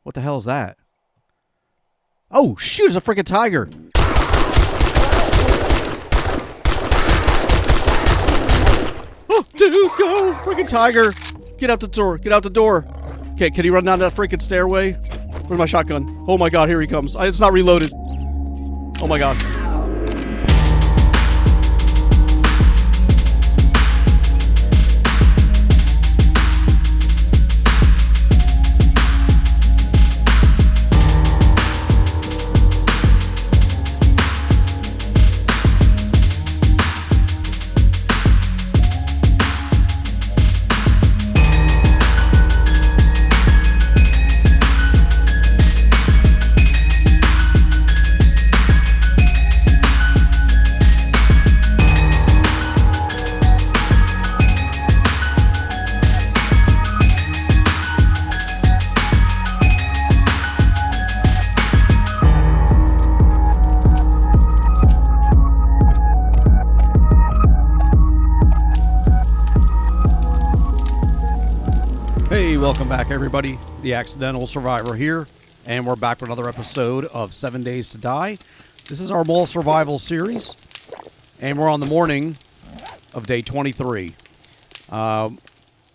What the hell is that? Oh, shoot, it's a freaking tiger. Oh, dude, go! Freaking tiger. Get out the door. Get out the door. Okay, can he run down that freaking stairway? Where's my shotgun? Oh my god, here he comes. It's not reloaded. Oh my god. Hey, welcome back everybody. The Accidental Survivor here, and we're back with another episode of 7 Days to Die. This is our mall survival series, and we're on the morning of day 23.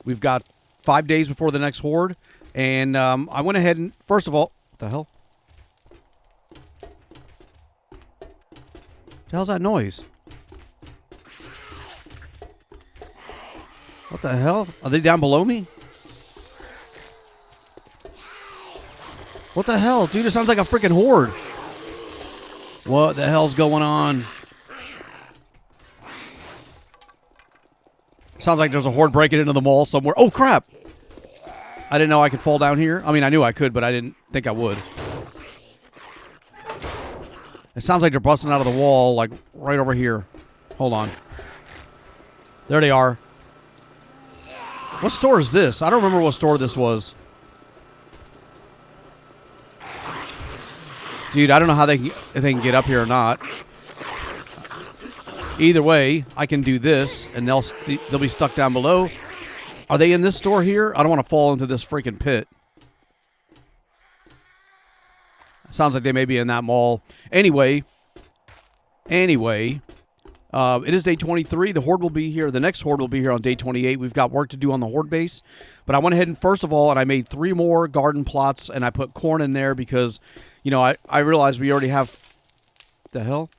We've got 5 days before the next horde, and I went ahead and, first of all, what the hell? What the hell's that noise? What the hell? Are they down below me? What the hell? Dude, it sounds like a freaking horde. What the hell's going on? Sounds like there's a horde breaking into the mall somewhere. Oh, crap. I didn't know I could fall down here. I mean, I knew I could, but I didn't think I would. It sounds like they're busting out of the wall, like, right over here. Hold on. There they are. What store is this? I don't remember what store this was. Dude, I don't know how if they can get up here or not. Either way, I can do this, and they'll be stuck down below. Are they in this store here? I don't want to fall into this freaking pit. Sounds like they may be in that mall. Anyway, it is day 23. The horde will be here. The next horde will be here on day 28. We've got work to do on the horde base. But I went ahead and, first of all, and I made 3 more garden plots, and I put corn in there because, you know, I realized we already have... The hell?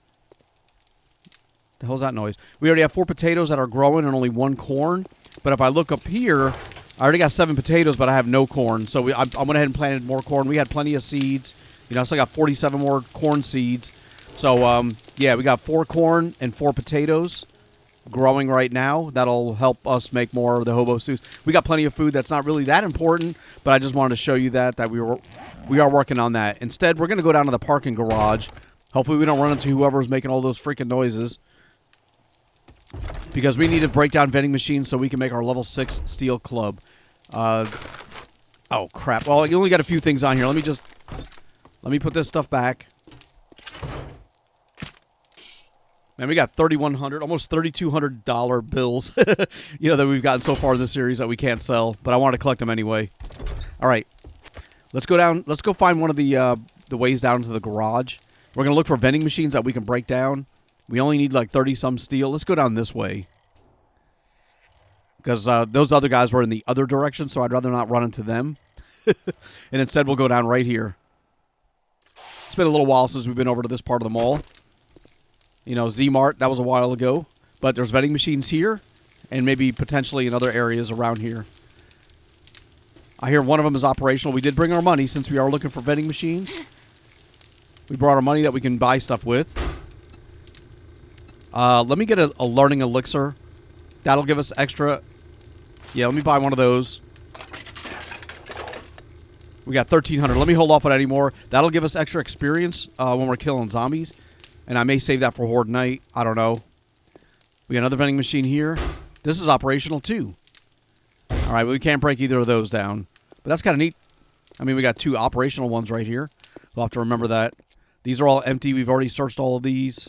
The hell's that noise? We already have 4 potatoes that are growing and only 1 corn. But if I look up here, I already got 7 potatoes, but I have no corn. So I went ahead and planted more corn. We had plenty of seeds. You know, so I got 47 more corn seeds. So, yeah, we got 4 corn and 4 potatoes growing right now. That'll help us make more of the hobo stews. We got plenty of food that's not really that important, but I just wanted to show you that we are working on that. Instead, we're going to go down to the parking garage. Hopefully we don't run into whoever's making all those freaking noises, because we need to break down vending machines so we can make our level 6 steel club. Oh, crap. Well, you only got a few things on here. Let me put this stuff back. Man, we got $3,100, almost $3,200 bills, you know, that we've gotten so far in this series that we can't sell, but I want to collect them anyway. All right, let's go down. Let's go find one of the ways down to the garage. We're gonna look for vending machines that we can break down. We only need like 30-some steel. Let's go down this way, because those other guys were in the other direction, so I'd rather not run into them. And instead, we'll go down right here. It's been a little while since we've been over to this part of the mall. You know, Z-Mart, that was a while ago. But there's vending machines here, and maybe potentially in other areas around here. I hear one of them is operational. We did bring our money since we are looking for vending machines. We brought our money that we can buy stuff with. Let me get a learning elixir. That'll give us extra. Yeah, let me buy one of those. We got 1,300. Let me hold off on any more. That'll give us extra experience when we're killing zombies. And I may save that for Horde Night. I don't know. We got another vending machine here. This is operational too. All right, but we can't break either of those down. But that's kind of neat. I mean, we got 2 operational ones right here. We'll have to remember that. These are all empty. We've already searched all of these.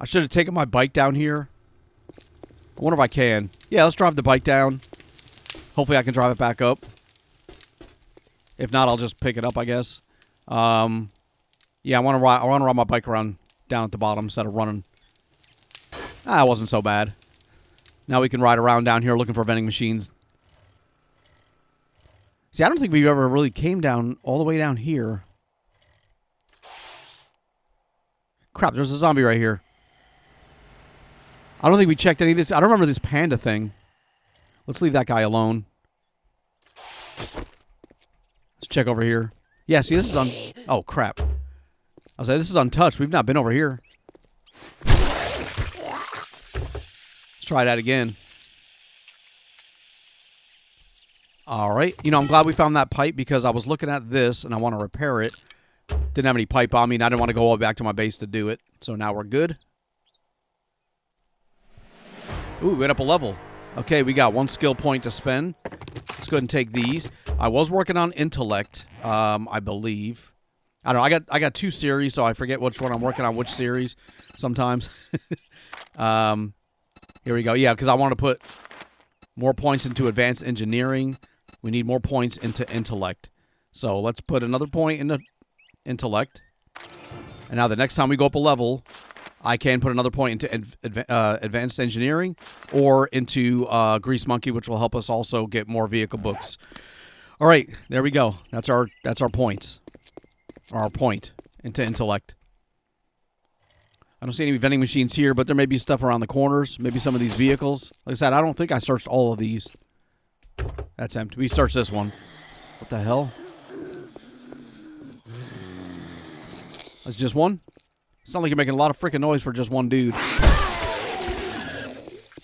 I should have taken my bike down here. I wonder if I can. Yeah, let's drive the bike down. Hopefully I can drive it back up. If not, I'll just pick it up, I guess. Yeah, I want to ride my bike around down at the bottom instead of running. Ah, it wasn't so bad. Now we can ride around down here looking for vending machines. See, I don't think we ever really came down all the way down here. Crap, there's a zombie right here. I don't think we checked any of this. I don't remember this panda thing. Let's leave that guy alone. Let's check over here. Yeah, see, this is oh, crap. I was like, this is untouched. We've not been over here. Let's try that again. All right. You know, I'm glad we found that pipe because I was looking at this and I want to repair it. Didn't have any pipe on me and I didn't want to go all the way back to my base to do it. So now we're good. Ooh, we went up a level. Okay, we got 1 skill point to spend. Let's go ahead and take these. I was working on intellect, I believe. I don't know. I got 2 series, so I forget which one I'm working on, which series sometimes. Here we go. Yeah, because I want to put more points into advanced engineering. We need more points into intellect. So let's put another point into intellect. And now the next time we go up a level, I can put another point into advanced engineering or into Grease Monkey, which will help us also get more vehicle books. All right, there we go. That's our points. Or our point into intellect. I don't see any vending machines here, but there may be stuff around the corners. Maybe some of these vehicles. Like I said, I don't think I searched all of these. That's empty. We searched this one. What the hell? That's just one? Sounds like you're making a lot of freaking noise for just one dude.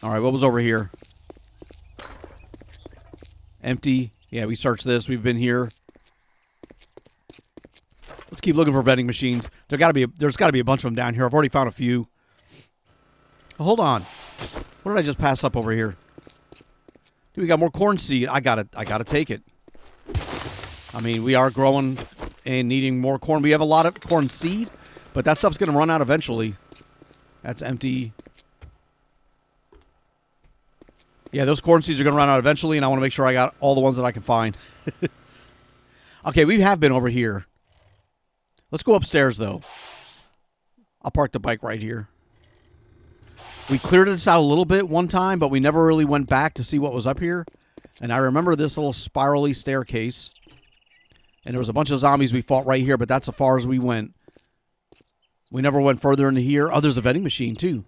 Alright, what was over here? Empty. Yeah, we searched this. We've been here. Let's keep looking for vending machines. There's got to be a bunch of them down here. I've already found a few. Oh, hold on. What did I just pass up over here? Dude, we got more corn seed. I gotta take it. I mean, we are growing and needing more corn. We have a lot of corn seed. But that stuff's going to run out eventually. That's empty. Yeah, those corn seeds are going to run out eventually, and I want to make sure I got all the ones that I can find. Okay, we have been over here. Let's go upstairs, though. I'll park the bike right here. We cleared this out a little bit one time, but we never really went back to see what was up here. And I remember this little spirally staircase. And there was a bunch of zombies we fought right here, but that's as far as we went. We never went further into here. Oh, there's a vending machine, too.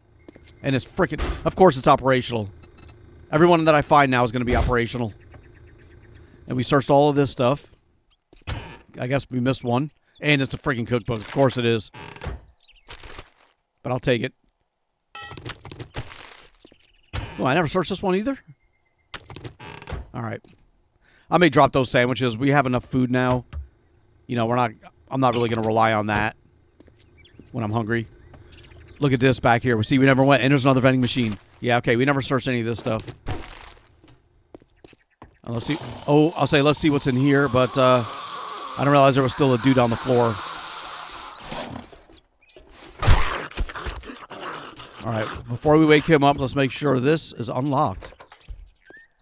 And it's freaking... Of course it's operational. Everyone that I find now is going to be operational. And we searched all of this stuff. I guess we missed one. And it's a freaking cookbook. Of course it is. But I'll take it. Oh, I never searched this one either? Alright. I may drop those sandwiches. We have enough food now. You know, I'm not really going to rely on that when I'm hungry. Look at this back here. We never went. And there's another vending machine. Yeah, okay. We never searched any of this stuff. And let's see. Oh, I'll say let's see what's in here. But I didn't realize there was still a dude on the floor. All right. Before we wake him up, let's make sure this is unlocked.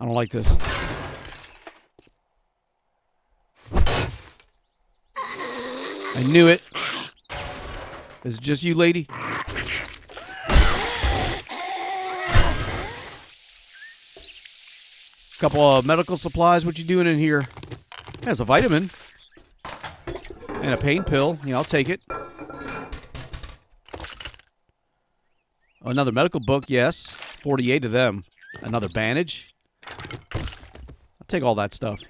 I don't like this. I knew it. Is it just you, lady? Couple of medical supplies. What you doing in here? There's a vitamin. And a pain pill. Yeah, I'll take it. Another medical book, yes. 48 of them. Another bandage. I'll take all that stuff.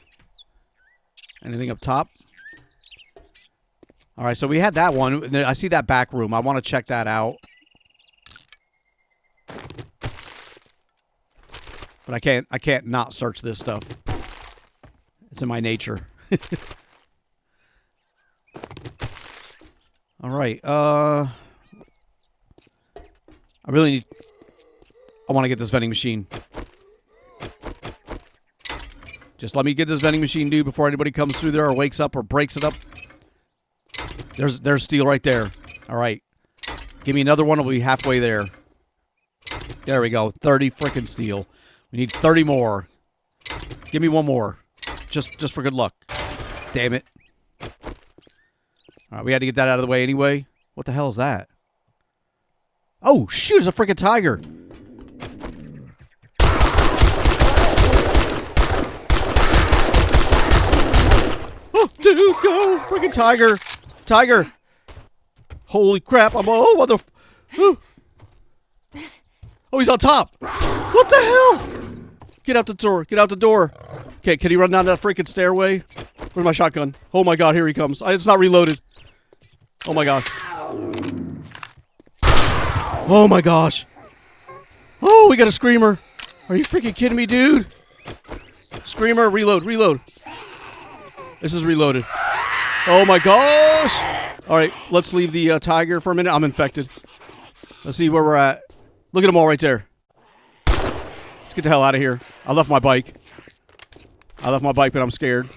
Anything up top? All right, so we had that one. I see that back room. I want to check that out. But I can't not search this stuff. It's in my nature. All right. I want to get this vending machine. Just let me get this vending machine, dude, before anybody comes through there or wakes up or breaks it up. There's steel right there. All right. Give me another one. We'll be halfway there. There we go. 30 frickin' steel. We need 30 more. Give me one more. Just for good luck. Damn it. All right, we had to get that out of the way anyway. What the hell is that? Oh, shoot, it's a freaking tiger. Oh, dude, go. Freaking tiger. Tiger. Holy crap. Oh, what the... Oh, he's on top. What the hell? Get out the door. Get out the door. Okay, can he run down that freaking stairway? Where's my shotgun? Oh my god, here he comes. It's not reloaded. Oh my gosh. Oh my gosh. Oh, we got a screamer. Are you freaking kidding me, dude? Screamer, reload, reload. This is reloaded. Oh my gosh. All right, let's leave the tiger for a minute. I'm infected. Let's see where we're at. Look at them all right there. Let's get the hell out of here. I left my bike. But I'm scared.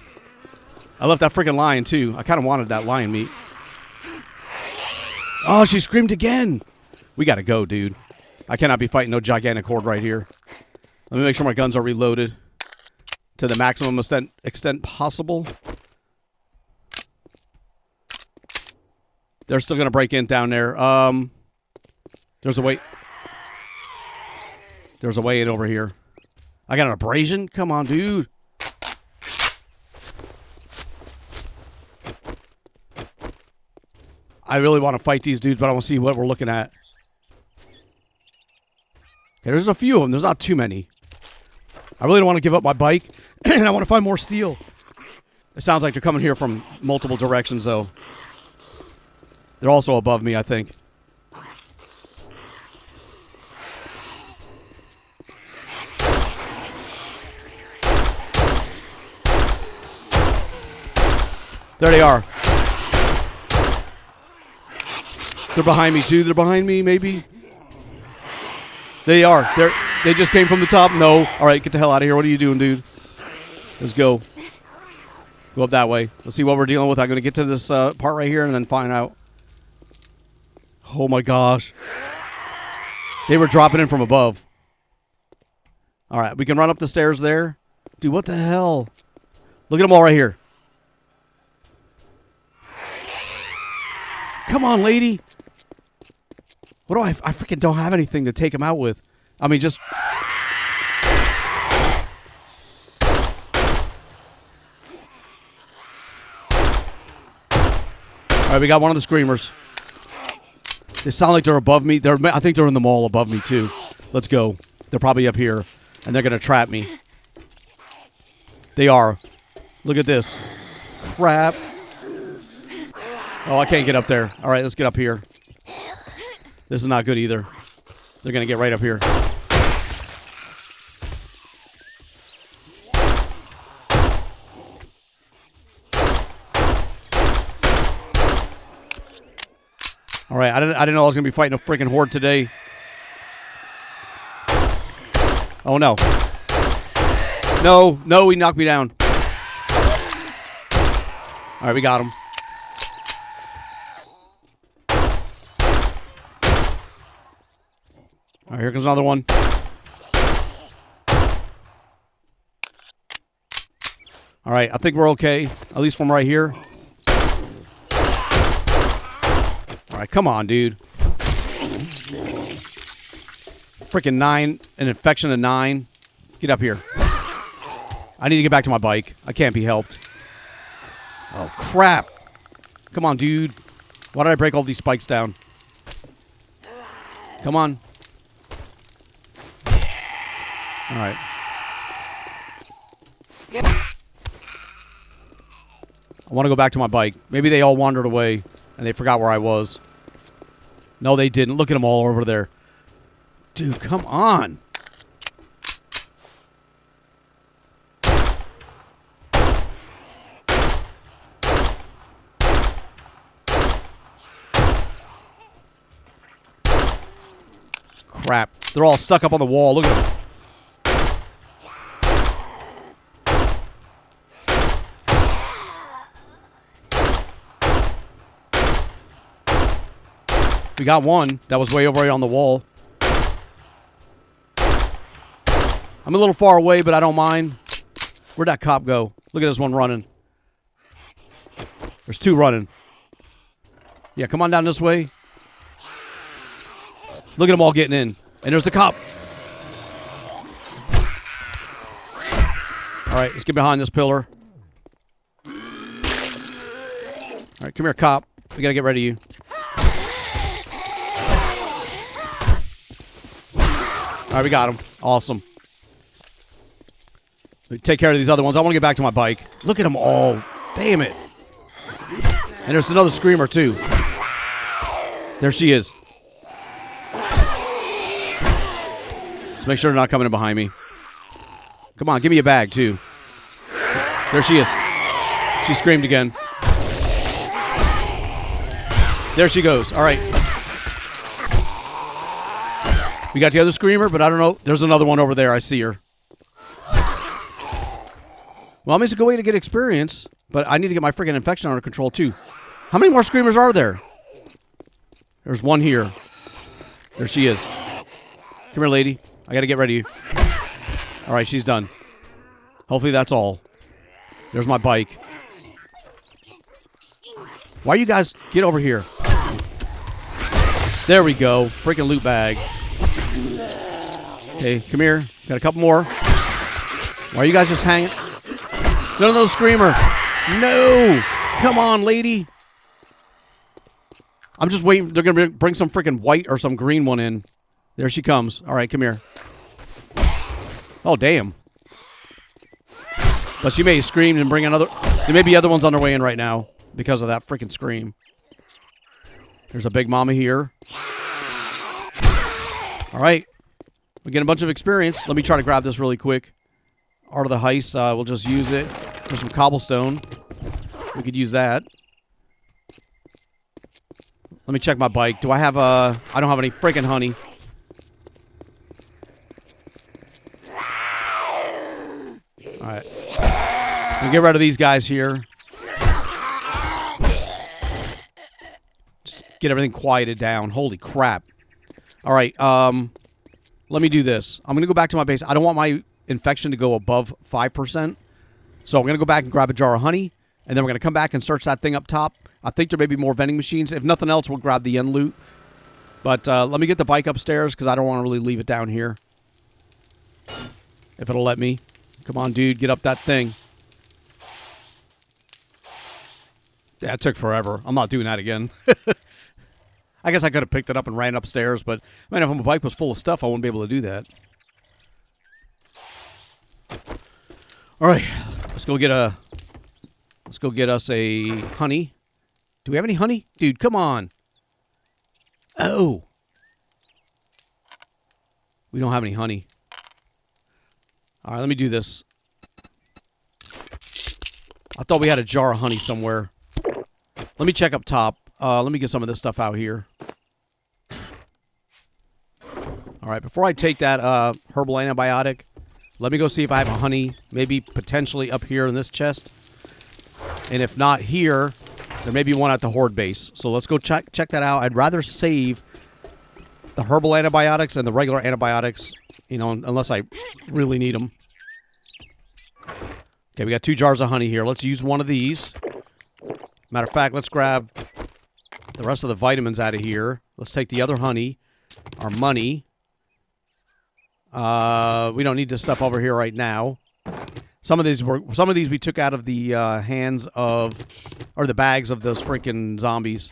I left that freaking lion, too. I kind of wanted that lion meat. Oh, she screamed again. We got to go, dude. I cannot be fighting no gigantic horde right here. Let me make sure my guns are reloaded to the maximum extent possible. They're still going to break in down there. There's a way. There's a way in over here. I got an abrasion? Come on, dude. I really want to fight these dudes, but I want to see what we're looking at. Okay, there's a few of them. There's not too many. I really don't want to give up my bike, and I want to find more steel. It sounds like they're coming here from multiple directions, though. They're also above me, I think. There they are. They're behind me, too. They're behind me, maybe. They are. They just came from the top. No. All right, get the hell out of here. What are you doing, dude? Let's go. Go up that way. Let's see what we're dealing with. I'm going to get to this part right here and then find out. Oh, my gosh. They were dropping in from above. All right, we can run up the stairs there. Dude, what the hell? Look at them all right here. Come on, lady. What do I freaking don't have anything to take him out with. I mean, just... All right, we got one of the screamers. They sound like they're above me. I think they're in the mall above me, too. Let's go. They're probably up here, and they're going to trap me. They are. Look at this. Crap. Oh, I can't get up there. All right, let's get up here. This is not good either. They're going to get right up here. All right, I didn't know I was going to be fighting a freaking horde today. Oh, no. No, he knocked me down. All right, we got him. All right, here comes another one. All right, I think we're okay, at least from right here. All right, come on, dude. Freaking 9, an infection of 9. Get up here. I need to get back to my bike. I can't be helped. Oh, crap. Come on, dude. Why did I break all these spikes down? Come on. All right. I want to go back to my bike. Maybe they all wandered away and they forgot where I was. No, they didn't. Look at them all over there. Dude, come on. Crap. They're all stuck up on the wall. Look at them. We got one that was way over here on the wall. I'm a little far away, but I don't mind. Where'd that cop go? Look at this one running. There's 2 running. Yeah, come on down this way. Look at them all getting in. And there's the cop. All right, let's get behind this pillar. All right, come here, cop. We got to get rid of you. All right, we got him. Awesome. Take care of these other ones. I want to get back to my bike. Look at them all. Damn it. And there's another screamer, too. There she is. Let's make sure they're not coming in behind me. Come on, give me a bag, too. There she is. She screamed again. There she goes. All right. We got the other screamer, but I don't know. There's another one over there. I see her. Well, I mean, it's a good way to get experience, but I need to get my freaking infection under control, too. How many more screamers are there? There's one here. There she is. Come here, lady. I got to get ready. All right, she's done. Hopefully that's all. There's my bike. Why you guys get over here? There we go. Freaking loot bag. Okay, come here. Got a couple more. Why are you guys just hanging? None of those screamer. No. Come on, lady. I'm just waiting. They're going to bring some freaking white or some green one in. There she comes. All right, come here. Oh, damn. But she may have screamed and bring another. There may be other ones on their way in right now because of that freaking scream. There's a big mama here. All right. We get a bunch of experience. Let me try to grab this really quick. Art of the heist. We'll just use it. There's some cobblestone. We could use that. Let me check my bike. Do I have I don't have any freaking honey. All right. We'll get rid of these guys here. Just get everything quieted down. Holy crap. All right. Let me do this. I'm going to go back to my base. I don't want my infection to go above 5%. So I'm going to go back and grab a jar of honey. And then we're going to come back and search that thing up top. I think there may be more vending machines. If nothing else, we'll grab the end loot. But let me get the bike upstairs because I don't want to really leave it down here. If it'll let me. Come on, dude. Get up that thing. Yeah, it took forever. I'm not doing that again. I guess I could have picked it up and ran upstairs, but man, if my bike was full of stuff, I wouldn't be able to do that. All right, let's go get us a honey. Do we have any honey? Dude, come on. Oh. We don't have any honey. All right, let me do this. I thought we had a jar of honey somewhere. Let me check up top. Let me get some of this stuff out here. All right, before I take that herbal antibiotic, let me go see if I have a honey, maybe potentially up here in this chest. And if not here, there may be one at the horde base. So let's go check that out. I'd rather save the herbal antibiotics and the regular antibiotics, you know, unless I really need them. Okay, we got 2 jars of honey here. Let's use one of these. Matter of fact, let's grab the rest of the vitamins out of here. Let's take the other honey, our money. We don't need this stuff over here right now. Some of these we took out of the hands of, or the bags of those freaking zombies,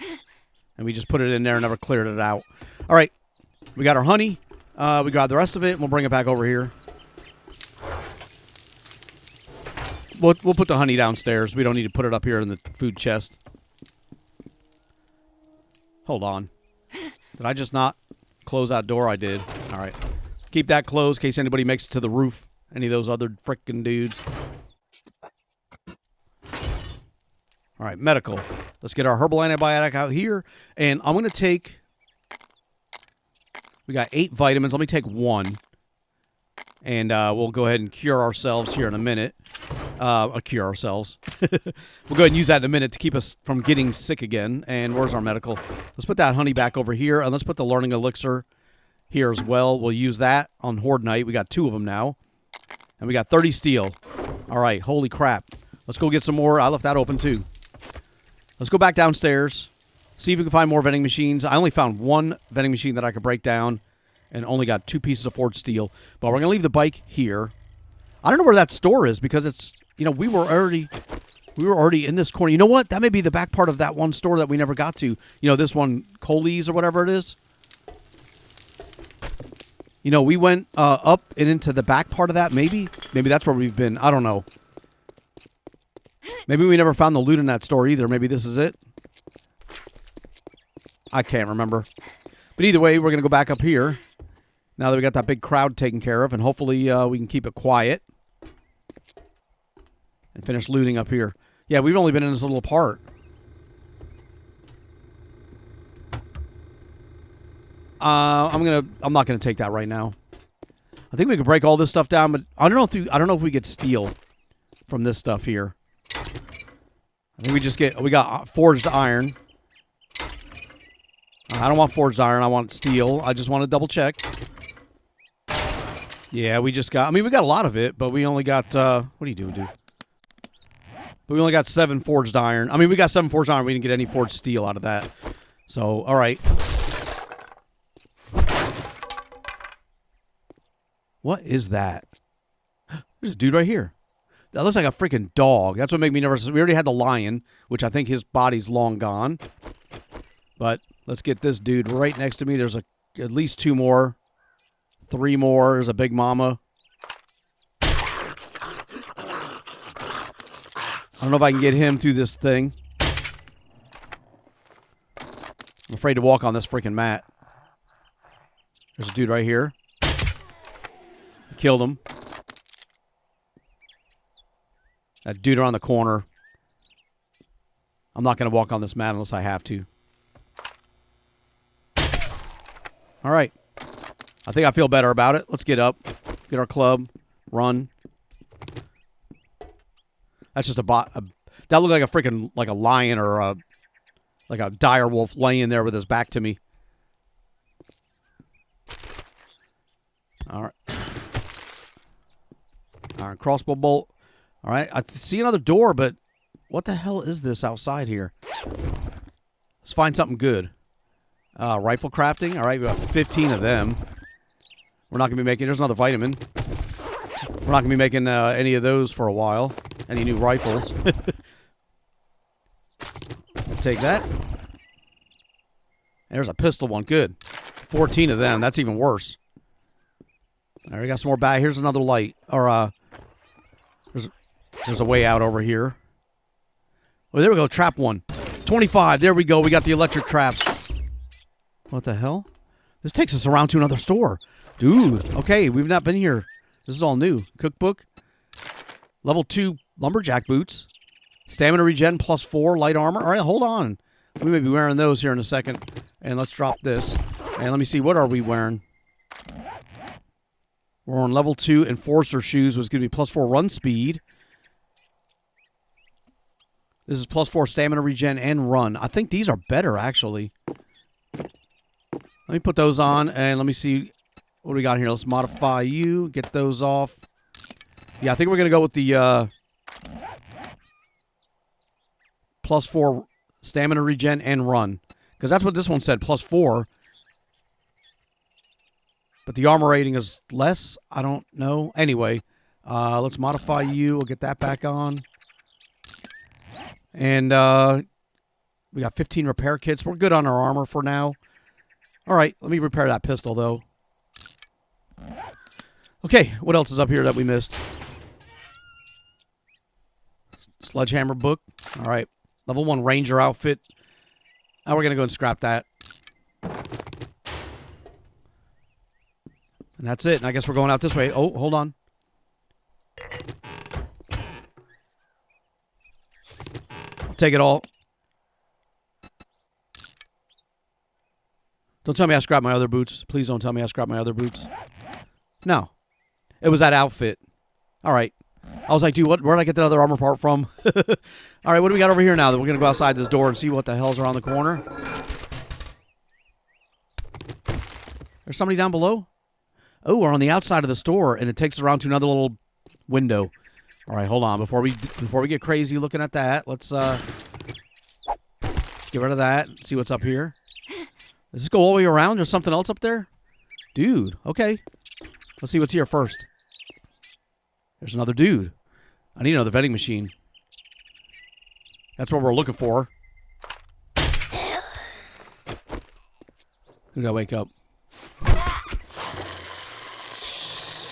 and we just put it in there and never cleared it out. All right, we got our honey. We got the rest of it, and we'll bring it back over here. We'll put the honey downstairs. We don't need to put it up here in the food chest. Hold on. Did I just not close that door? I did. All right. Keep that closed in case anybody makes it to the roof. Any of those other frickin' dudes. All right, medical. Let's get our herbal antibiotic out here. And I'm going to take... We got 8 vitamins. Let me take 1. And we'll go ahead and cure ourselves here in a minute. Cure ourselves. We'll go ahead and use that in a minute to keep us from getting sick again. And where's our medical? Let's put that honey back over here. And let's put the learning elixir here as well. We'll use that on Horde Night. We got 2 of them now. And we got 30 steel. All right, holy crap. Let's go get some more. I left that open too. Let's go back downstairs. See if we can find more vending machines. I only found one vending machine that I could break down and only got 2 pieces of forged steel. But we're going to leave the bike here. I don't know where that store is because it's, you know, we were already in this corner. You know what? That may be the back part of that one store that we never got to. You know, this one, Coley's or whatever it is. You know, we went up and into the back part of that. Maybe that's where we've been. I don't know. Maybe we never found the loot in that store either. Maybe this is it. I can't remember. But either way, we're going to go back up here. Now that we got that big crowd taken care of. And hopefully we can keep it quiet. And finish looting up here. Yeah, we've only been in this little part. I'm not gonna take that right now. I think we could break all this stuff down, but I don't know if we get steel from this stuff here. I think we got forged iron. I don't want forged iron. I want steel. I just want to double check. Yeah, we got a lot of it, but we only got what are you doing, dude? But we only got 7 forged iron. I mean, we got 7 forged iron. We didn't get any forged steel out of that. So, all right. What is that? There's a dude right here. That looks like a freaking dog. That's what made me nervous. We already had the lion, which I think his body's long gone. But let's get this dude right next to me. There's at least 2 more. 3 more. There's a big mama. I don't know if I can get him through this thing. I'm afraid to walk on this freaking mat. There's a dude right here. I killed him. That dude around the corner. I'm not going to walk on this mat unless I have to. All right. I think I feel better about it. Let's get up. Get our club. Run. That's just that looked like a freaking, like a lion or like a dire wolf laying there with his back to me. All right. All right, crossbow bolt. All right, I see another door, but what the hell is this outside here? Let's find something good. Rifle crafting. All right, we got 15 of them. We're not going to be making... There's another vitamin. We're not going to be making any of those for a while. Any new rifles. I'll take that. There's a pistol one. Good. 14 of them. That's even worse. All right, we got some more back. Here's another light. Or, there's a way out over here. Oh, there we go. Trap one. 25. There we go. We got the electric trap. What the hell? This takes us around to another store. Dude. Okay, we've not been here. This is all new. Cookbook. Level 2 lumberjack boots. Stamina regen +4 light armor. All right, hold on. We may be wearing those here in a second. And let's drop this. And let me see. What are we wearing? We're on level 2 enforcer shoes. Was going to be +4 run speed. This is +4 stamina regen and run. I think these are better, actually. Let me put those on, and let me see what we got here. Let's modify you. Get those off. Yeah, I think we're going to go with the +4 stamina regen and run. Because that's what this one said, +4. But the armor rating is less. I don't know. Anyway, let's modify you. We'll get that back on. And we got 15 repair kits. We're good on our armor for now. All right, let me repair that pistol, though. Okay, what else is up here that we missed? Sledgehammer book. All right, level 1 ranger outfit. Now we're going to go and scrap that. And that's it. And I guess we're going out this way. Oh, hold on. I'll take it all. Don't tell me I scrapped my other boots. Please don't tell me I scrapped my other boots. No. It was that outfit. All right. I was like, dude, where did I get that other armor part from? All right, what do we got over here now? That we're going to go outside this door and see what the hell's around the corner. There's somebody down below? Oh, we're on the outside of the store, and it takes us around to another little window. All right, hold on. Before we get crazy looking at that, let's get rid of that. See what's up here. Does this go all the way around? There's something else up there? Dude, okay. Let's see what's here first. There's another dude. I need another vending machine. That's what we're looking for. Who did I wake up?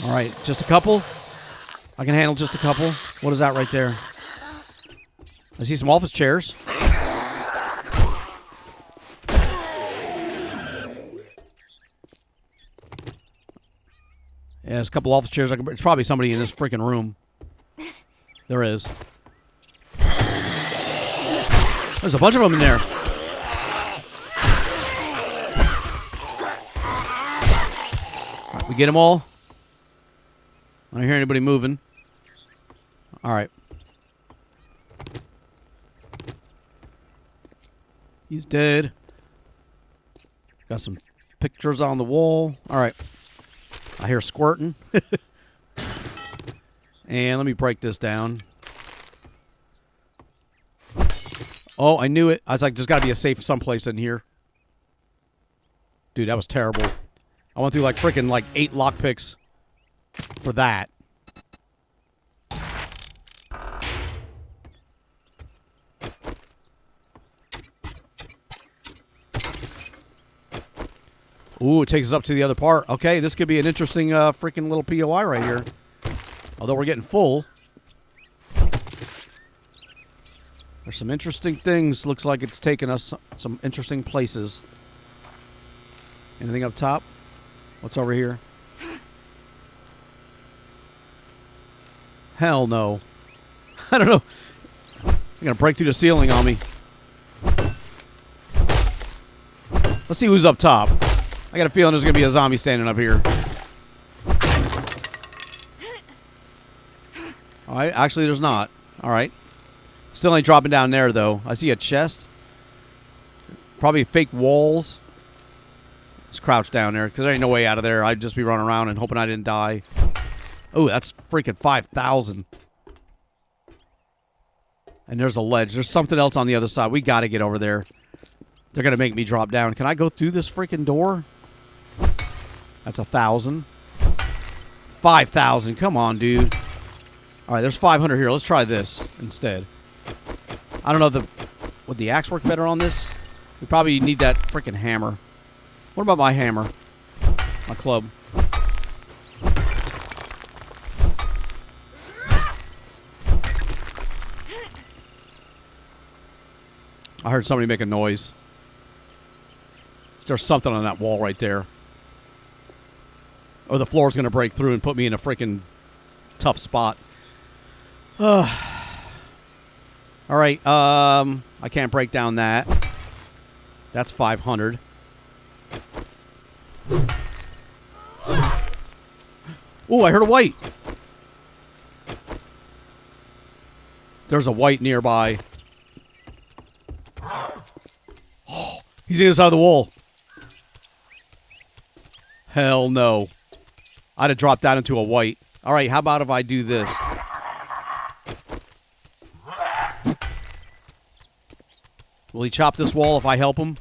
All right, just a couple. I can handle just a couple. What is that right there? I see some office chairs. Yeah, there's a couple office chairs. It's probably somebody in this freaking room. There is. There's a bunch of them in there. All right, we get them all. I don't hear anybody moving. All right. He's dead. Got some pictures on the wall. All right. I hear squirting. And let me break this down. Oh, I knew it. I was like, there's got to be a safe someplace in here. Dude, that was terrible. I went through like freaking like 8 lockpicks for that. Ooh, it takes us up to the other part. Okay, this could be an interesting freaking little POI right here. Although we're getting full. There's some interesting things. Looks like it's taking us some interesting places. Anything up top? What's over here? Hell no. I don't know. They're going to break through the ceiling on me. Let's see who's up top. I got a feeling there's going to be a zombie standing up here. All right. Actually, there's not. All right. Still ain't dropping down there, though. I see a chest. Probably fake walls. Let's crouch down there, because there ain't no way out of there. I'd just be running around and hoping I didn't die. Oh, that's freaking 5,000. And there's a ledge. There's something else on the other side. We got to get over there. They're going to make me drop down. Can I go through this freaking door? That's 1,000. 5,000. Come on, dude. All right, there's 500 here. Let's try this instead. I don't know would the axe work better on this? We probably need that freaking hammer. What about my hammer? My club. I heard somebody make a noise. There's something on that wall right there. Or the floor's going to break through and put me in a freaking tough spot. All right. I can't break down that. That's 500. Oh, I heard a white. There's a white nearby. Oh, he's on the other side of the wall. Hell no. I'd have dropped down into a white. All right, how about if I do this? Will he chop this wall if I help him?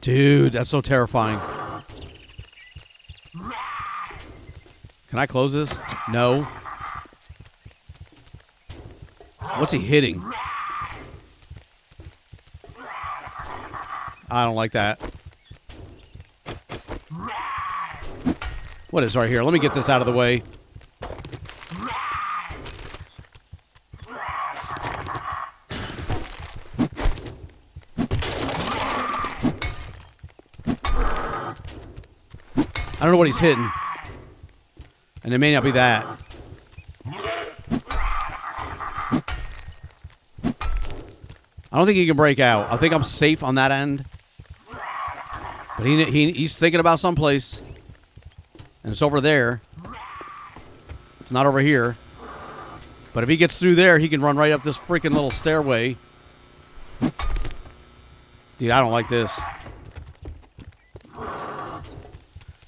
Dude, that's so terrifying. Can I close this? No. What's he hitting? I don't like that. What is right here? Let me get this out of the way. I don't know what he's hitting. And it may not be that. I don't think he can break out. I think I'm safe on that end. But he's thinking about someplace. And it's over there. It's not over here. But if he gets through there, he can run right up this freaking little stairway. Dude, I don't like this.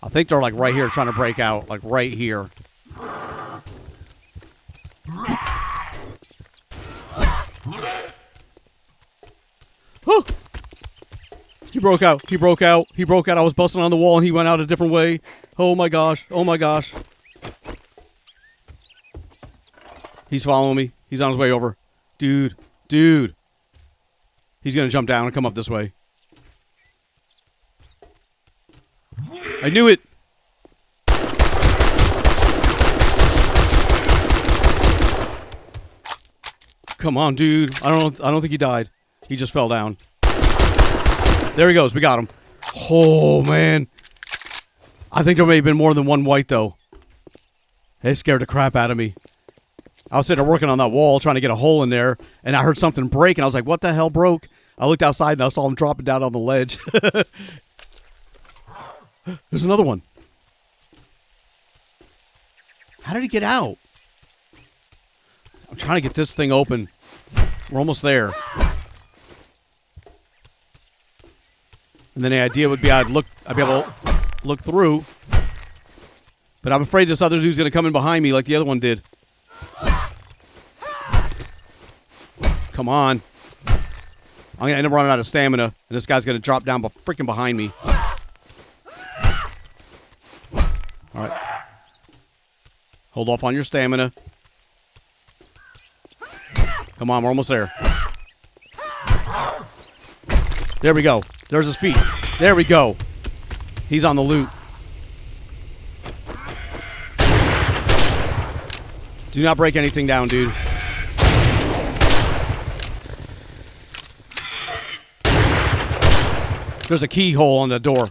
I think they're like right here trying to break out. Like right here. Oh! He broke out. He broke out. He broke out. I was busting on the wall and he went out a different way. Oh my gosh. Oh my gosh. He's following me. He's on his way over. Dude. Dude. He's going to jump down and come up this way. I knew it. Come on, dude. I don't think he died. He just fell down. There he goes. We got him. Oh, man. I think there may have been more than one white, though. They scared the crap out of me. I was sitting there working on that wall, trying to get a hole in there, and I heard something break, and I was like, what the hell broke? I looked outside, and I saw him dropping down on the ledge. There's another one. How did he get out? I'm trying to get this thing open. We're almost there. And then the idea would be I'd be able to look through. But I'm afraid this other dude's going to come in behind me like the other one did. Come on. I'm going to end up running out of stamina, and this guy's going to drop down freaking behind me. All right. Hold off on your stamina. Come on, we're almost there. There we go. There's his feet. There we go. He's on the loot. Do not break anything down, dude. There's a keyhole on the door.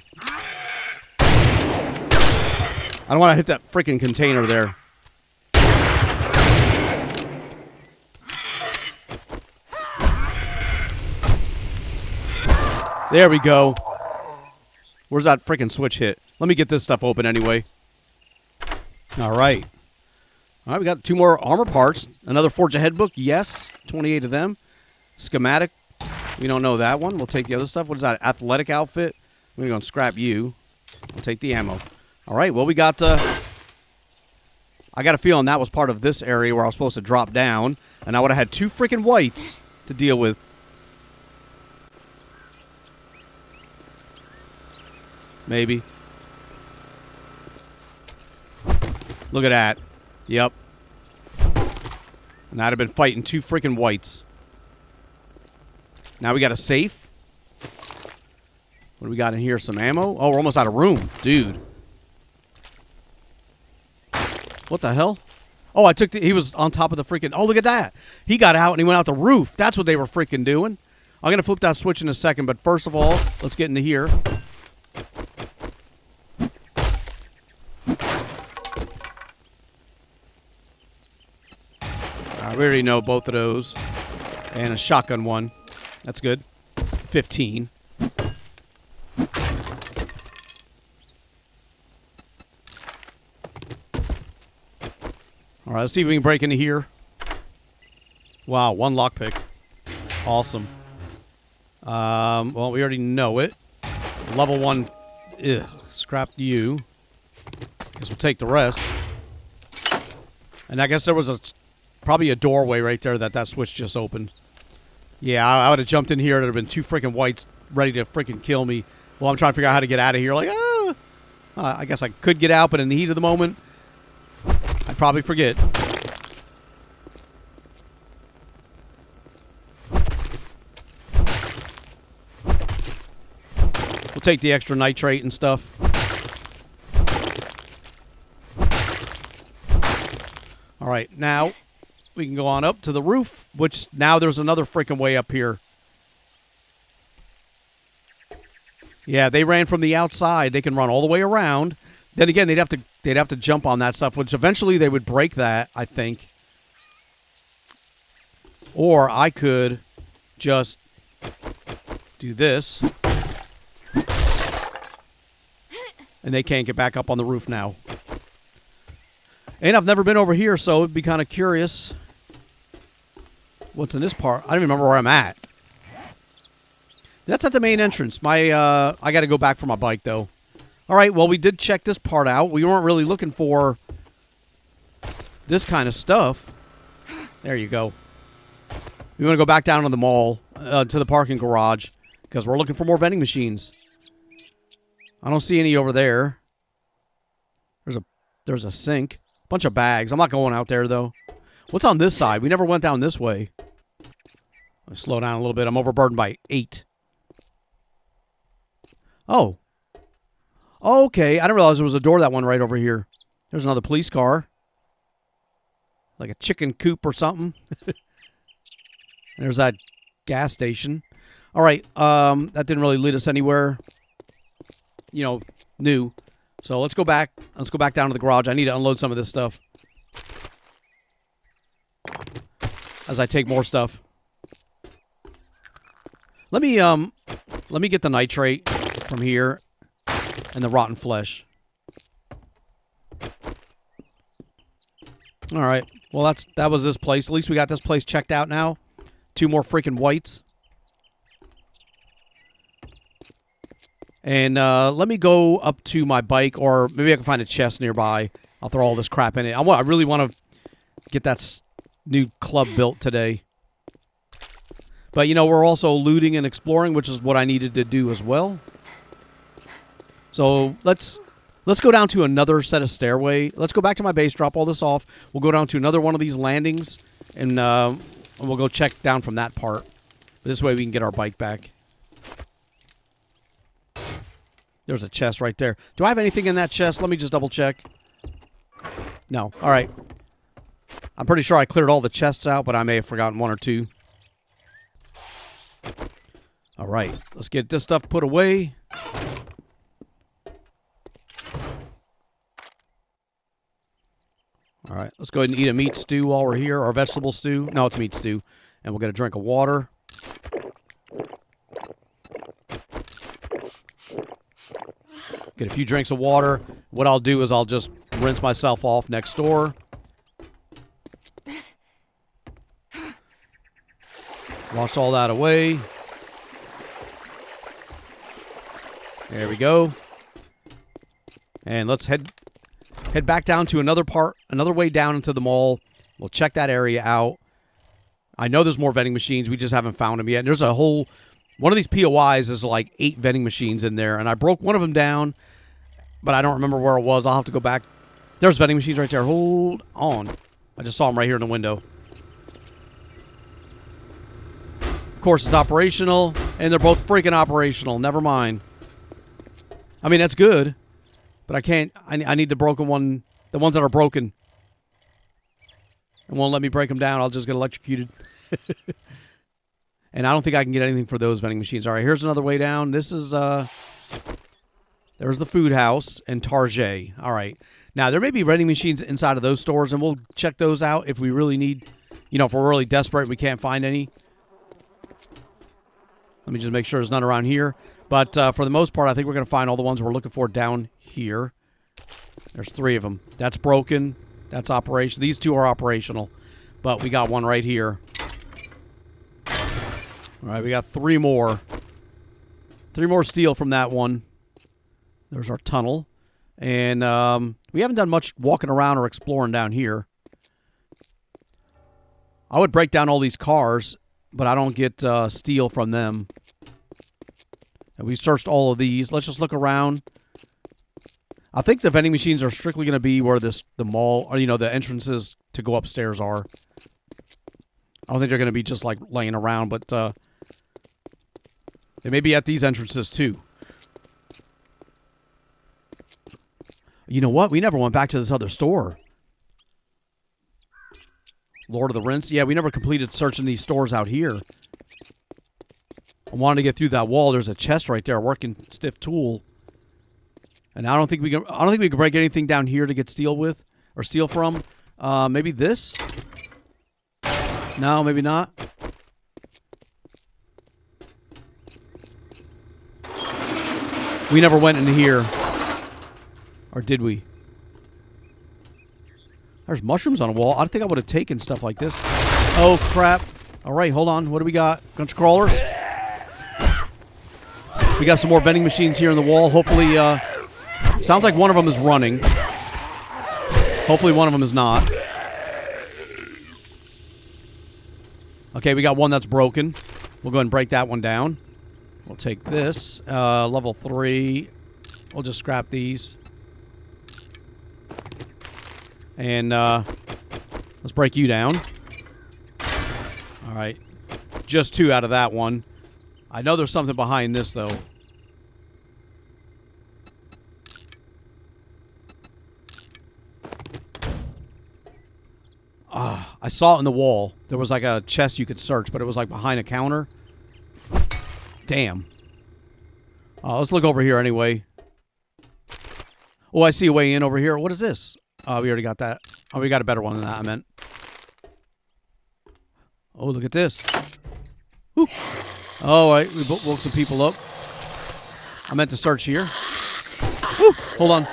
I don't want to hit that freaking container there. There we go. Where's that freaking switch hit? Let me get this stuff open anyway. All right. All right, we got 2 more armor parts. Another Forge Ahead book. Yes. 28 of them. Schematic. We don't know that one. We'll take the other stuff. What is that? Athletic outfit. We're going to scrap you. We'll take the ammo. All right. Well, we got... I got a feeling that was part of this area where I was supposed to drop down. And I would have had 2 freaking whites to deal with. Maybe. Look at that. Yep. And I'd have been fighting 2 freaking whites. Now we got a safe. What do we got in here? Some ammo? Oh, we're almost out of room. Dude. What the hell? Oh, I took the... He was on top of the freaking... Oh, look at that. He got out and he went out the roof. That's what they were freaking doing. I'm going to flip that switch in a second, but first of all, let's get into here. We already know both of those. And a shotgun one. That's good. 15. All right, let's see if we can break into here. Wow, 1 lockpick. Awesome. Well, we already know it. Level 1. Ugh, scrap you. Guess we'll take the rest. And I guess there was probably a doorway right there that switch just opened. Yeah, I would have jumped in here. There'd have been 2 freaking whites ready to freaking kill me. Well, I'm trying to figure out how to get out of here. Like, I guess I could get out, but in the heat of the moment, I'd probably forget. We'll take the extra nitrate and stuff. All right, now we can go on up to the roof, which now there's another freaking way up here. Yeah, they ran from the outside. They can run all the way around. Then again, they'd have to jump on that stuff, which eventually they would break that, I think. Or I could just do this. And they can't get back up on the roof now. And I've never been over here, so it'd be kind of curious. What's in this part? I don't even remember where I'm at. That's at the main entrance. I got to go back for my bike, though. All right, well, we did check this part out. We weren't really looking for this kind of stuff. There you go. We want to go back down to the mall, to the parking garage, because we're looking for more vending machines. I don't see any over there. There's a sink. Bunch of bags. I'm not going out there, though. What's on this side? We never went down this way. Let's slow down a little bit. I'm overburdened by 8. Oh. Okay. I didn't realize there was a door that went right over here. There's another police car. Like a chicken coop or something. And there's that gas station. All right. That didn't really lead us anywhere, new. So let's go back. Let's go back down to the garage. I need to unload some of this stuff as I take more stuff. Let me get the nitrate from here and the rotten flesh. All right. Well, that was this place. At least we got this place checked out now. 2 more freaking whites. And let me go up to my bike, or maybe I can find a chest nearby. I'll throw all this crap in it. I really want to get that new club built today. But, we're also looting and exploring, which is what I needed to do as well. So let's go down to another set of stairway. Let's go back to my base, drop all this off. We'll go down to another one of these landings, and we'll go check down from that part. This way we can get our bike back. There's a chest right there. Do I have anything in that chest? Let me just double check. No. All right. I'm pretty sure I cleared all the chests out, but I may have forgotten 1 or 2. All right. Let's get this stuff put away. All right. Let's go ahead and eat a meat stew while we're here, or vegetable stew. No, it's meat stew. And we'll get a drink of water. Get a few drinks of water. What I'll do is I'll just rinse myself off next door. Wash all that away. There we go. And let's head back down to another way down into the mall. We'll check that area out. I know there's more vending machines. We just haven't found them yet. And there's a whole... One of these POIs is like 8 vending machines in there. And I broke one of them down, but I don't remember where it was. I'll have to go back. There's vending machines right there. Hold on. I just saw them right here in the window. Of course, it's operational, and they're both freaking operational. Never mind. I mean, that's good, but I can't. I need the broken one, the ones that are broken. It won't let me break them down. I'll just get electrocuted. And I don't think I can get anything for those vending machines. All right, here's another way down. This is, there's the food house and Target. All right. Now, there may be vending machines inside of those stores, and we'll check those out if we really need, if we're really desperate and we can't find any. Let me just make sure there's none around here. But for the most part, I think we're going to find all the ones we're looking for down here. There's 3 of them. That's broken. That's operational. These 2 are operational. But we got one right here. All right, we got 3 more. 3 more steel from that one. There's our tunnel. And we haven't done much walking around or exploring down here. I would break down all these cars, but I don't get steel from them. And we searched all of these. Let's just look around. I think the vending machines are strictly going to be where the mall, or the entrances to go upstairs are. I don't think they're going to be just like laying around, but they may be at these entrances too. You know what? We never went back to this other store. Lord of the Rinse. Yeah, we never completed searching these stores out here. I wanted to get through that wall. There's a chest right there, working stiff tool. And I don't think we can break anything down here to get steel with or steal from. Maybe this? No, maybe not. We never went into here. Or did we? There's mushrooms on a wall. I think I would have taken stuff like this. Oh, crap. All right, hold on. What do we got? Gunch crawler? We got some more vending machines here in the wall. Hopefully, sounds like one of them is running. Hopefully one of them is not. Okay, we got one that's broken. We'll go ahead and break that one down. We'll take this. Level 3. We'll just scrap these. And let's break you down. All right. Just 2 out of that one. I know there's something behind this, though. I saw it in the wall. There was like a chest you could search, but it was like behind a counter. Damn. Let's look over here anyway. Oh, I see a way in over here. What is this? Oh, we already got that. Oh, we got a better one than that, I meant. Oh, look at this. Whew. All right, we woke some people up. I meant to search here. Whew. Hold on.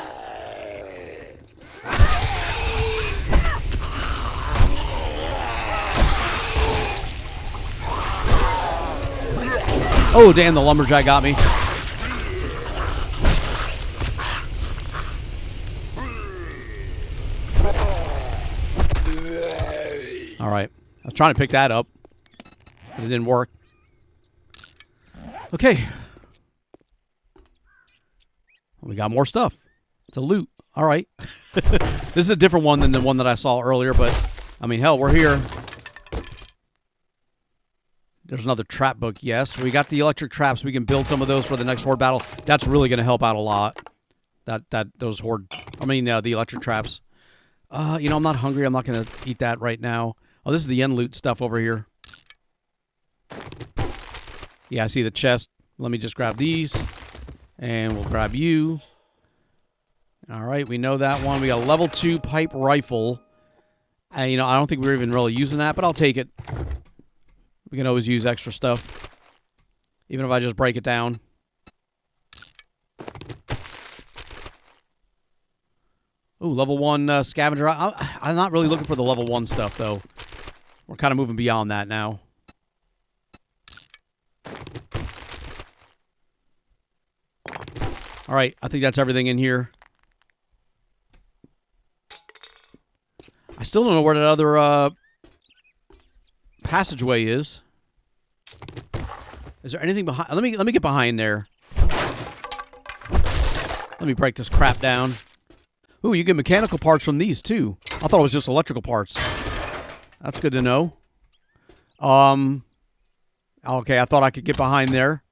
Oh, damn, the lumberjack got me. All right. I was trying to pick that up, but it didn't work. Okay. We got more stuff to loot. All right. This is a different one than the one that I saw earlier, but, I mean, hell, we're here. There's another trap book, yes. We got the electric traps. We can build some of those for the next horde battle. That's really going to help out a lot. Those horde... I mean, the electric traps. You know, I'm not hungry. I'm not going to eat that right now. Oh, this is the end loot stuff over here. Yeah, I see the chest. Let me just grab these. And we'll grab you. All right, we know that one. We got a level 2 pipe rifle. You know, I don't think we're even really using that, but I'll take it. We can always use extra stuff, even if I just break it down. Ooh, level 1 scavenger. I'm not really looking for the level 1 stuff, though. We're kind of moving beyond that now. All right, I think that's everything in here. I still don't know where that other passageway is. Is there anything behind? Let me get behind there. Let me break this crap down. Ooh, you get mechanical parts from these too. I thought it was just electrical parts. That's good to know. Okay, I thought I could get behind there.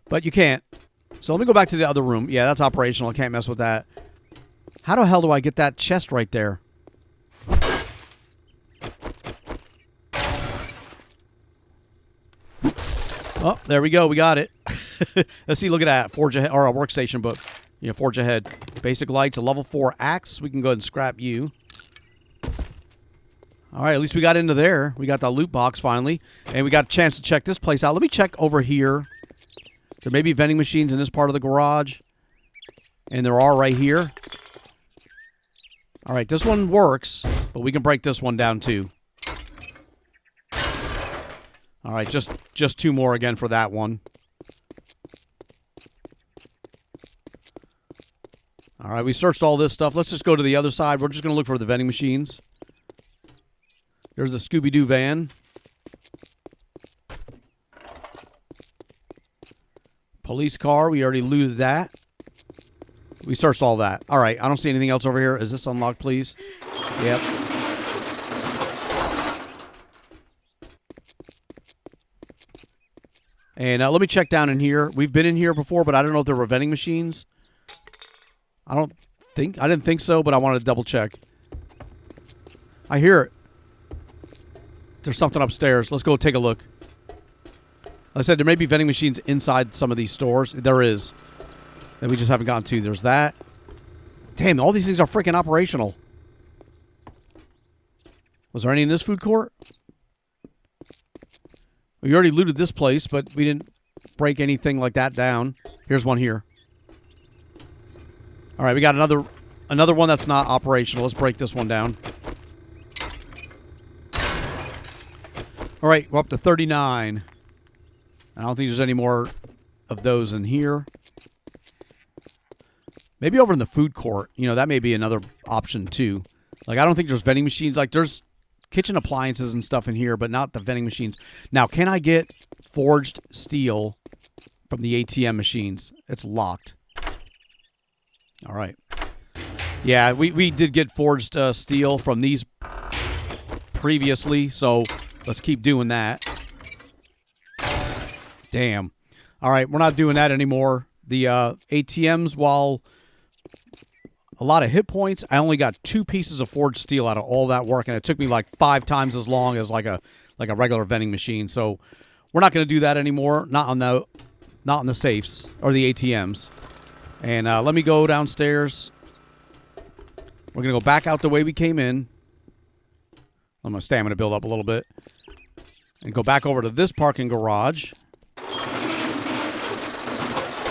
But you can't. So let me go back to the other room. Yeah, that's operational. I can't mess with that. How the hell do I get that chest right there? Oh, there we go. We got it. Let's see. Look at that. Forge ahead, or a workstation book. Yeah, forge ahead. Basic lights, a level 4 axe. We can go ahead and scrap you. All right, at least we got into there. We got the loot box finally. And we got a chance to check this place out. Let me check over here. There may be vending machines in this part of the garage. And there are right here. All right, this one works, but we can break this one down too. All right, just 2 more again for that one. All right, we searched all this stuff. Let's just go to the other side. We're just going to look for the vending machines. There's the Scooby-Doo van. Police car, we already looted that. We searched all that. All right, I don't see anything else over here. Is this unlocked, please? Yep. And let me check down in here. We've been in here before, but I don't know if there were vending machines. I didn't think so, but I wanted to double check. I hear it. There's something upstairs. Let's go take a look. Like I said, there may be vending machines inside some of these stores. There is. That we just haven't gotten to. There's that. Damn, all these things are freaking operational. Was there any in this food court? We already looted this place, but we didn't break anything like that down. Here's one here. All right, we got another one that's not operational. Let's break this one down. All right, we're up to 39. I don't think there's any more of those in here. Maybe over in the food court. You know, that may be another option too. Like, I don't think there's vending machines. Like, there's kitchen appliances and stuff in here, but not the vending machines. Now, can I get forged steel from the ATM machines? It's locked. All right. Yeah, we did get forged steel from these previously, so let's keep doing that. Damn. All right, we're not doing that anymore. The ATMs, while a lot of hit points, I only got 2 pieces of forged steel out of all that work, and it took me like 5 times as long as like a regular vending machine. So we're not going to do that anymore. Not on the safes or the ATMs. And let me go downstairs. We're going to go back out the way we came in. I'm going to stamina build up a little bit. And go back over to this parking garage.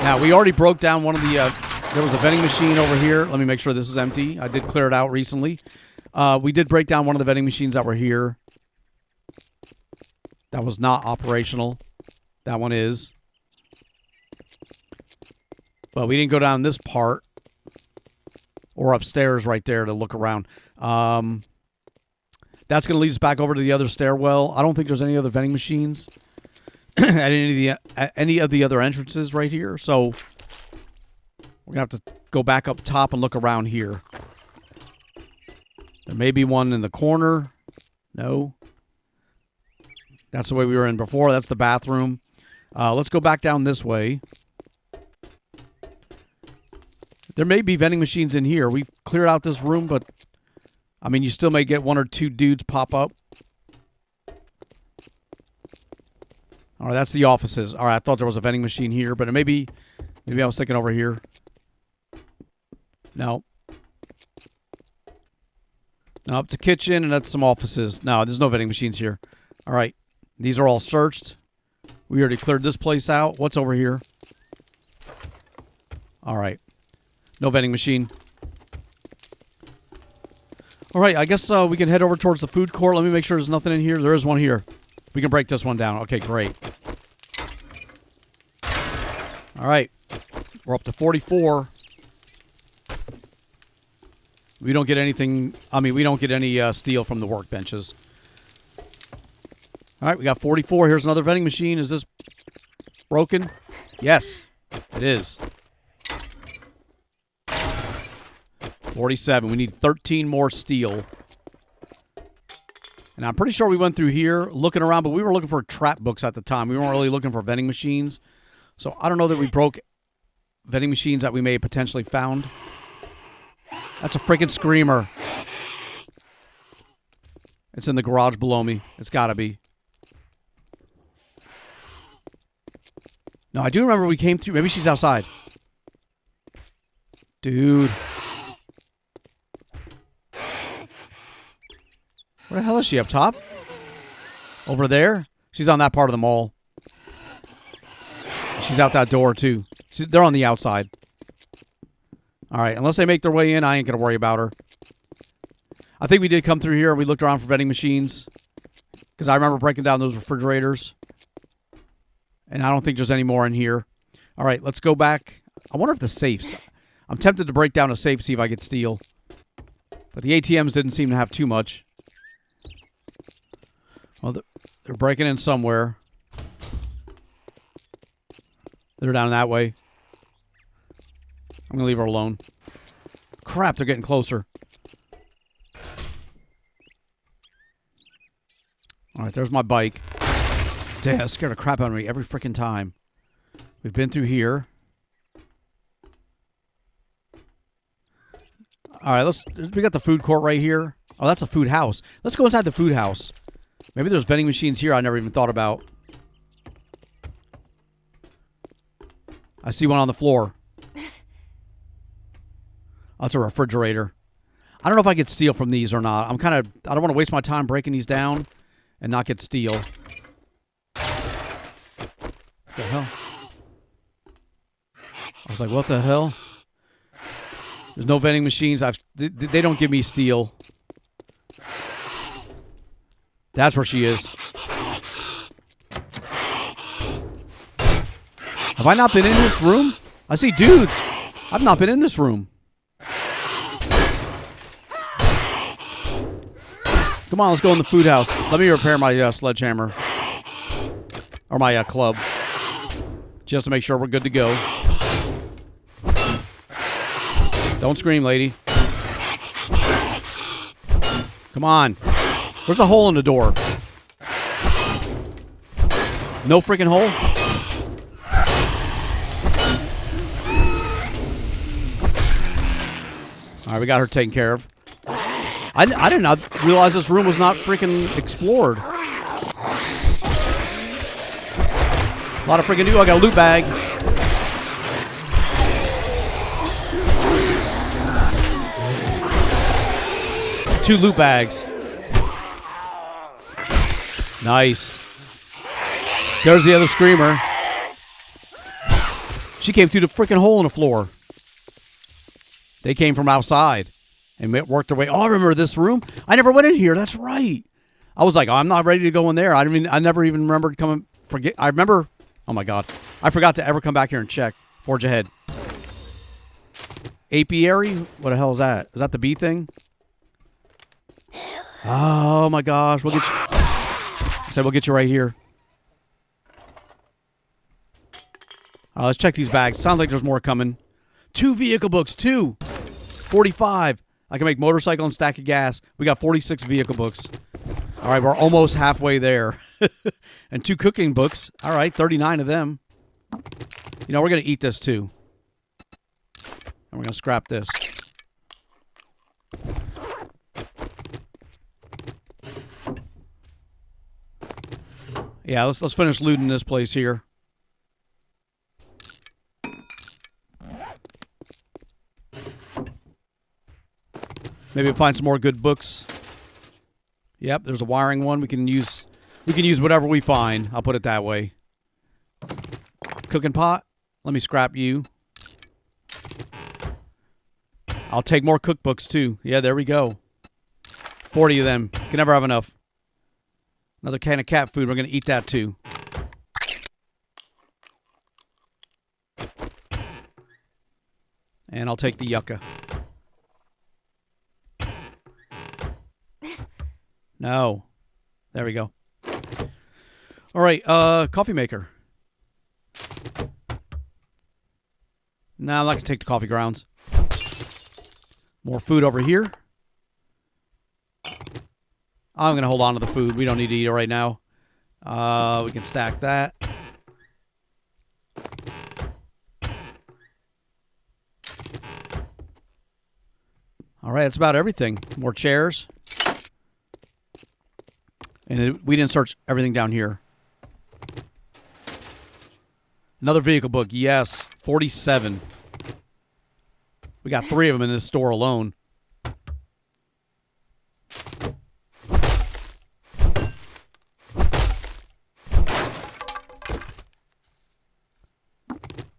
Now, we already broke down one of the... there was a vending machine over here. Let me make sure this is empty. I did clear it out recently. We did break down one of the vending machines that were here. That was not operational. That one is. But we didn't go down this part. Or upstairs right there to look around. That's going to lead us back over to the other stairwell. I don't think there's any other vending machines at any of the other entrances right here. So we're going to have to go back up top and look around here. There may be one in the corner. No. That's the way we were in before. That's the bathroom. Let's go back down this way. There may be vending machines in here. We've cleared out this room, but I mean, you still may get 1 or 2 dudes pop up. All right, that's the offices. All right, I thought there was a vending machine here, but maybe I was thinking over here. No. No, it's a kitchen, and that's some offices. No, there's no vending machines here. All right, these are all searched. We already cleared this place out. What's over here? All right. No vending machine. All right, I guess we can head over towards the food court. Let me make sure there's nothing in here. There is one here. We can break this one down. Okay, great. All right. We're up to 44. We don't get anything. I mean, we don't get any steel from the workbenches. All right, we got 44. Here's another vending machine. Is this broken? Yes, it is. 47. We need 13 more steel. And I'm pretty sure we went through here looking around, but we were looking for trap books at the time. We weren't really looking for vending machines. So I don't know that we broke vending machines that we may have potentially found. That's a freaking screamer. It's in the garage below me. It's got to be. No, I do remember we came through. Maybe she's outside. Dude. Where the hell is she? Up top? Over there? She's on that part of the mall. She's out that door, too. They're on the outside. All right, unless they make their way in, I ain't going to worry about her. I think we did come through here and we looked around for vending machines. Because I remember breaking down those refrigerators. And I don't think there's any more in here. All right, let's go back. I wonder if the safes... I'm tempted to break down a safe, see if I get steel. But the ATMs didn't seem to have too much. Well, they're breaking in somewhere. They're down that way. I'm going to leave her alone. Crap, they're getting closer. All right, there's my bike. Damn, that scared the crap out of me every freaking time. We've been through here. All right, we got the food court right here. Oh, that's a food house. Let's go inside the food house. Maybe there's vending machines here I never even thought about. I see one on the floor. Oh, it's a refrigerator. I don't know if I get steel from these or not. I don't want to waste my time breaking these down and not get steel. What the hell? I was like, what the hell? There's no vending machines. They don't give me steel. That's where she is. Have I not been in this room? I see dudes. I've not been in this room. Come on, let's go in the food house. Let me repair my sledgehammer. Or my club. Just to make sure we're good to go. Don't scream, lady. Come on. There's a hole in the door. No freaking hole? All right, we got her taken care of. I did not realize this room was not freaking explored. A lot of freaking new. I got a loot bag. Two loot bags. Nice. There's the other screamer. She came through the freaking hole in the floor. They came from outside and worked their way. Oh, I remember this room. I never went in here. That's right. I was like, oh, I'm not ready to go in there. I never even remembered coming. I remember. Oh my God. I forgot to ever come back here and check. Forge ahead. Apiary? What the hell is that? Is that the bee thing? Oh my gosh. We'll get you. I said we'll get you right here. Let's check these bags. Sounds like there's more coming. 2 vehicle books. 2. 45. I can make motorcycle and stack of gas. We got 46 vehicle books. All right, we're almost halfway there. And 2 cooking books. All right, 39 of them. You know, we're going to eat this too. And we're going to scrap this. Yeah, let's finish looting this place here. Maybe we'll find some more good books. Yep, there's a wiring one. We can use whatever we find. I'll put it that way. Cooking pot. Let me scrap you. I'll take more cookbooks too. Yeah, there we go. 40 of them. Can never have enough. Another can of cat food. We're going to eat that too. And I'll take the yucca. No. There we go. All right, coffee maker. No, I'm not going to take the coffee grounds. More food over here. I'm going to hold on to the food. We don't need to eat it right now. We can stack that. All right, that's about everything. More chairs. And we didn't search everything down here. Another vehicle book. Yes. 47. We got 3 of them in this store alone.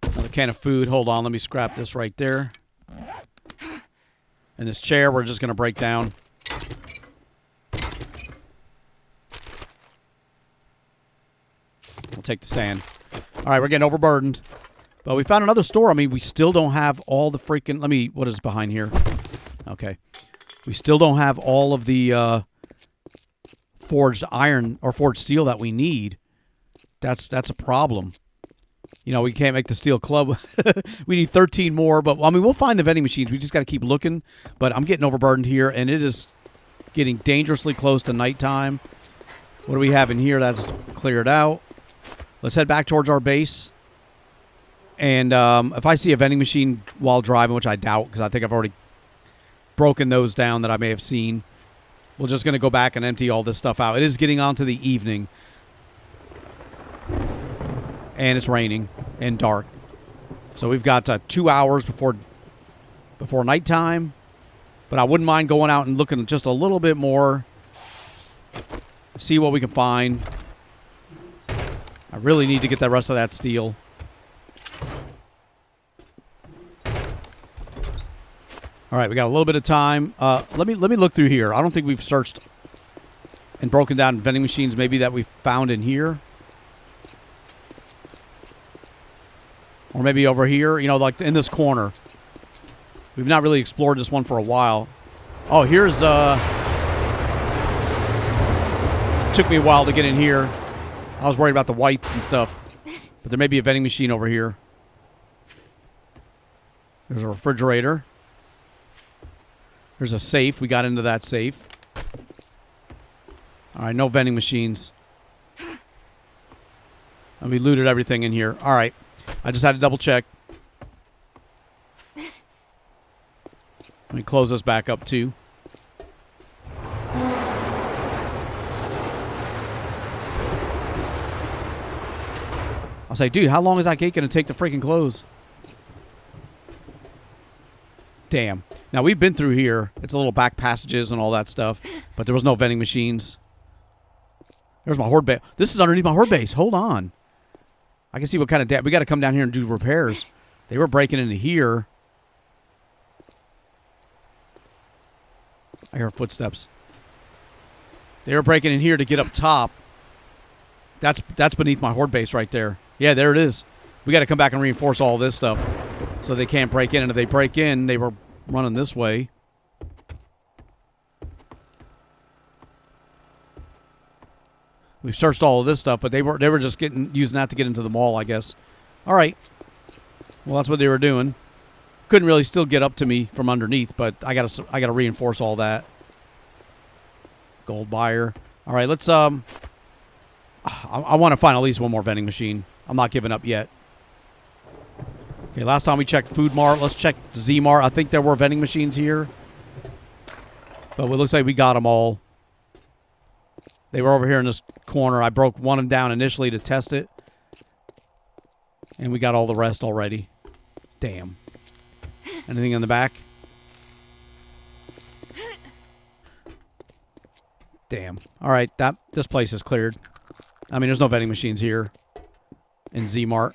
Another can of food. Hold on. Let me scrap this right there. And this chair we're just going to break down. We'll take the sand. All right, we're getting overburdened. But we found another store. I mean, we still don't have all the freaking... What is behind here? Okay. We still don't have all of the forged iron or forged steel that we need. That's a problem. You know, we can't make the steel club. We need 13 more. But, I mean, we'll find the vending machines. We just got to keep looking. But I'm getting overburdened here, and it is getting dangerously close to nighttime. What do we have in here? That's cleared out. Let's head back towards our base. And if I see a vending machine while driving, which I doubt because I think I've already broken those down that I may have seen, we're just going to go back and empty all this stuff out. It is getting on to the evening. And it's raining and dark. So we've got 2 hours before nighttime. But I wouldn't mind going out and looking just a little bit more. See what we can find. I really need to get the rest of that steel. All right, we got a little bit of time. Let me look through here. I don't think we've searched and broken down vending machines maybe that we found in here. Or maybe over here, you know, like in this corner. We've not really explored this one for a while. Oh, here's... Took me a while to get in here. I was worried about the whites and stuff. But there may be a vending machine over here. There's a refrigerator. There's a safe. We got into that safe. All right, no vending machines. And we looted everything in here. All right. I just had to double check. Let me close this back up, too. I'll say, dude, how long is that gate going to take to freaking close? Damn. Now, we've been through here. It's a little back passages and all that stuff. But there was no vending machines. There's my horde base. This is underneath my horde base. Hold on. I can see what kind of... we got to come down here and do repairs. They were breaking into here. I hear footsteps. They were breaking in here to get up top. That's beneath my horde base right there. Yeah, there it is. We got to come back and reinforce all this stuff so they can't break in. And if they break in, they were running this way. We've searched all of this stuff, but they were just using that to get into the mall, I guess. All right. Well, that's what they were doing. Couldn't really still get up to me from underneath, but I gotta reinforce all that. Gold buyer. All right, let's I want to find at least one more vending machine. I'm not giving up yet. Okay, last time we checked Food Mart. Let's check Z Mart. I think there were vending machines here, but it looks like we got them all. They were over here in this corner. I broke one of them down initially to test it, and we got all the rest already. Damn. Anything in the back? Damn. All right, this place is cleared. I mean, there's no vending machines here in Z Mart.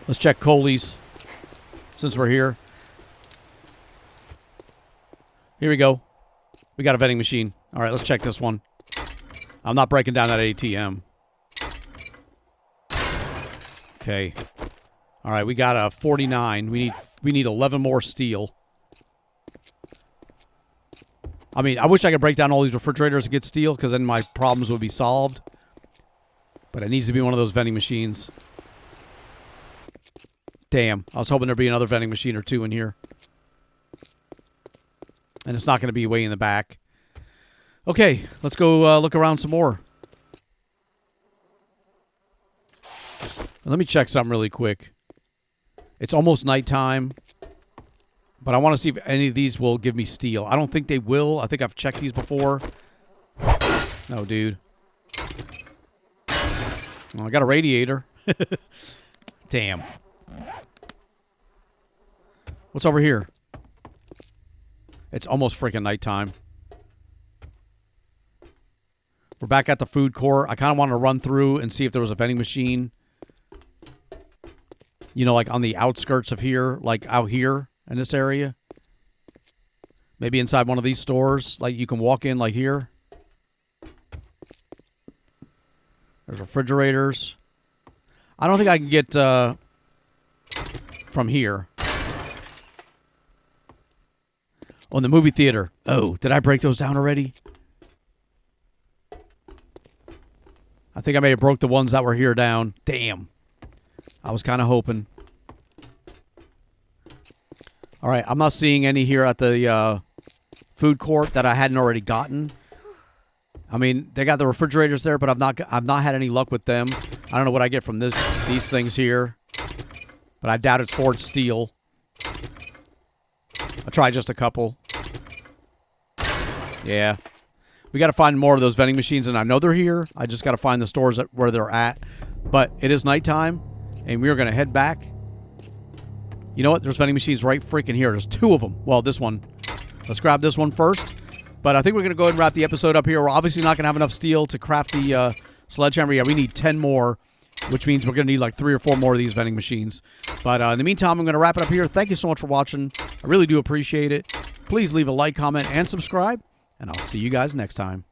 Let's check Coley's since we're here. Here we go. We got a vending machine. All right, let's check this one. I'm not breaking down that ATM. Okay. All right, we got a 49. We need 11 more steel. I mean, I wish I could break down all these refrigerators to get steel, because then my problems would be solved. But it needs to be one of those vending machines. Damn. I was hoping there'd be another vending machine or two in here. And it's not going to be way in the back. Okay, let's go look around some more. Let me check something really quick. It's almost nighttime. But I want to see if any of these will give me steel. I don't think they will. I think I've checked these before. No, dude. Well, I got a radiator. Damn. What's over here? It's almost freaking nighttime. We're back at the food court. I kind of wanted to run through and see if there was a vending machine. You know, like on the outskirts of here. Like out here in this area. Maybe inside one of these stores. Like you can walk in like here. There's refrigerators. I don't think I can get from here. Oh, in the movie theater. Oh, did I break those down already? I think I may have broke the ones that were here down. Damn. I was kind of hoping. All right, I'm not seeing any here at the food court that I hadn't already gotten. I mean, they got the refrigerators there, but I've not had any luck with them. I don't know what I get from these things here, but I doubt it's forged steel. I'll try just a couple. Yeah. We got to find more of those vending machines, and I know they're here. I just got to find the stores where they're at. But it is nighttime, and we are going to head back. You know what? There's vending machines right freaking here. There's two of them. Well, this one. Let's grab this one first. But I think we're going to go ahead and wrap the episode up here. We're obviously not going to have enough steel to craft the sledgehammer. Yeah, we need 10 more, which means we're going to need like 3 or 4 more of these vending machines. But in the meantime, I'm going to wrap it up here. Thank you so much for watching. I really do appreciate it. Please leave a like, comment, and subscribe. And I'll see you guys next time.